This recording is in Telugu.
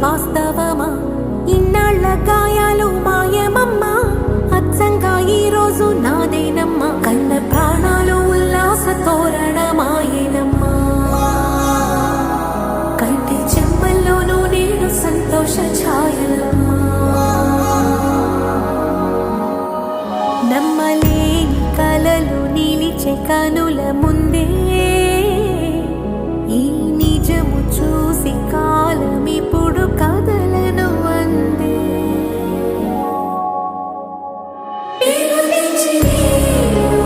వాస్తవమా? ఇన్నాళ్ళ గాయాలు మాయమమ్మా, అచ్చంగా ఈ రోజు నాదేనమ్మా. కన్న ప్రాణాలు ఉల్లాస తోరణమాయేనమ్మా. కంటి చెంపల్లోనూ నేడు సంతోష ఛాయలమ్మా. నమ్మలేని కలలు నిలిచే కనుల ముందే